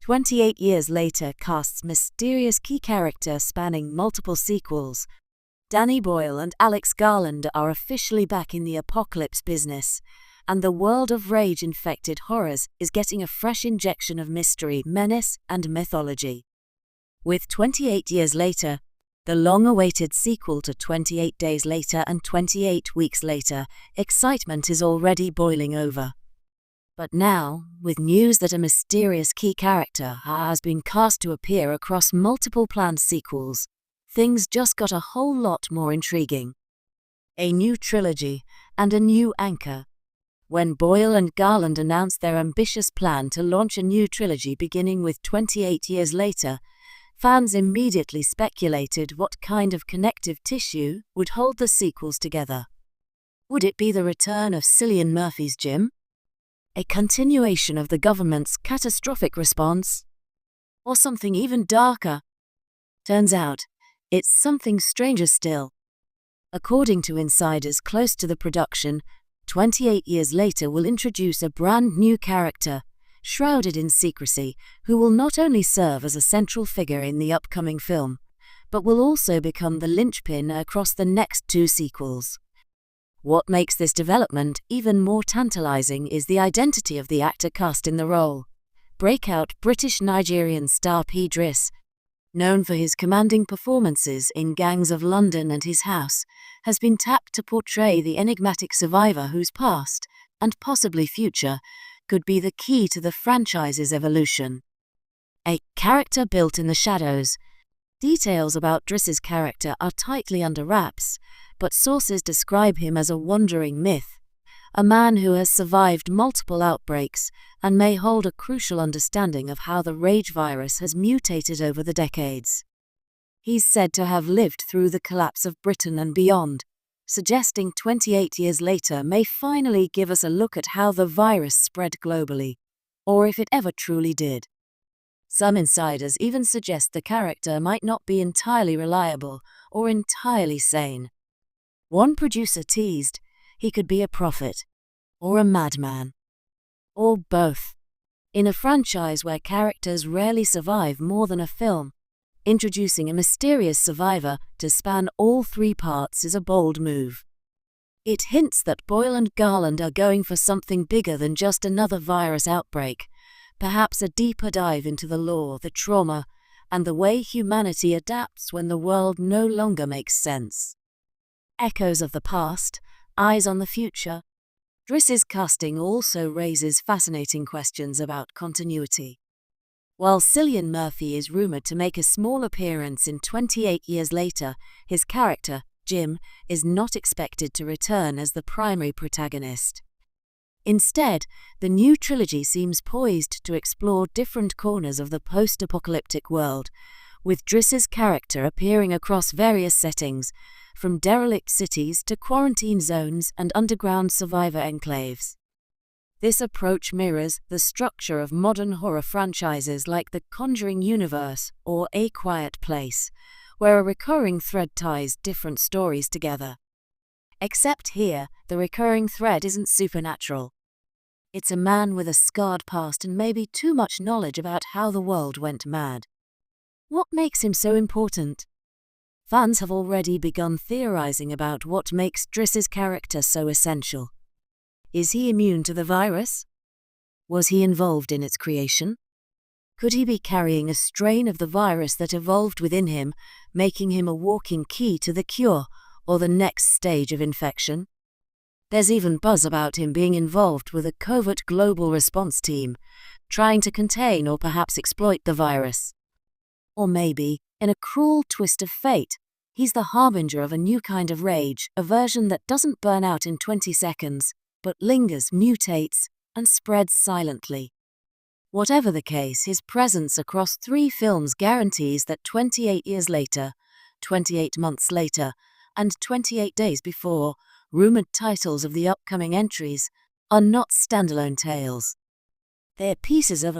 28 years later casts mysterious key character spanning multiple sequels. Danny Boyle and Alex Garland are officially back in the apocalypse business, and the world of rage-infected horrors is getting a fresh injection of mystery, menace, and mythology. With 28 years later, the long-awaited sequel to 28 Days Later and 28 Weeks Later, excitement is already boiling over. But now, with news that a mysterious key character has been cast to appear across multiple planned sequels, things just got a whole lot more intriguing. A new trilogy and a new anchor. When Boyle and Garland announced their ambitious plan to launch a new trilogy beginning with 28 years later, fans immediately speculated what kind of connective tissue would hold the sequels together. Would it be the return of Cillian Murphy's Jim? A continuation of the government's catastrophic response? Or something even darker? Turns out, it's something stranger still. According to insiders close to the production, 28 years later will introduce a brand new character, shrouded in secrecy, who will not only serve as a central figure in the upcoming film, but will also become the linchpin across the next two sequels. What makes this development even more tantalizing is the identity of the actor cast in the role. Breakout British-Nigerian star P. Driss, known for his commanding performances in Gangs of London and His House, has been tapped to portray the enigmatic survivor whose past, and possibly future, could be the key to the franchise's evolution. A character built in the shadows. Details about Driss's character are tightly under wraps, but sources describe him as a wandering myth, a man who has survived multiple outbreaks and may hold a crucial understanding of how the rage virus has mutated over the decades. He's said to have lived through the collapse of Britain and beyond, suggesting 28 years later may finally give us a look at how the virus spread globally, or if it ever truly did. Some insiders even suggest the character might not be entirely reliable or entirely sane. One producer teased he could be a prophet, or a madman, or both. In a franchise where characters rarely survive more than a film, introducing a mysterious survivor to span all three parts is a bold move. It hints that Boyle and Garland are going for something bigger than just another virus outbreak, perhaps a deeper dive into the lore, the trauma, and the way humanity adapts when the world no longer makes sense. Echoes of the past, eyes on the future. Driss's casting also raises fascinating questions about continuity. While Cillian Murphy is rumored to make a small appearance in 28 years later, his character, Jim, is not expected to return as the primary protagonist. Instead, the new trilogy seems poised to explore different corners of the post-apocalyptic world, with Driss's character appearing across various settings, from derelict cities to quarantine zones and underground survivor enclaves. This approach mirrors the structure of modern horror franchises like The Conjuring universe or A Quiet Place, where a recurring thread ties different stories together. Except here, the recurring thread isn't supernatural. It's a man with a scarred past and maybe too much knowledge about how the world went mad. What makes him so important? Fans have already begun theorizing about what makes Driss's character so essential. Is he immune to the virus? Was he involved in its creation? Could he be carrying a strain of the virus that evolved within him, making him a walking key to the cure or the next stage of infection? There's even buzz about him being involved with a covert global response team, trying to contain or perhaps exploit the virus. Or maybe, in a cruel twist of fate, he's the harbinger of a new kind of rage, a version that doesn't burn out in 20 seconds, but lingers, mutates, and spreads silently. Whatever the case, his presence across 3 films guarantees that 28 years later, 28 months later, and 28 days before, rumored titles of the upcoming entries, are not standalone tales. They're pieces of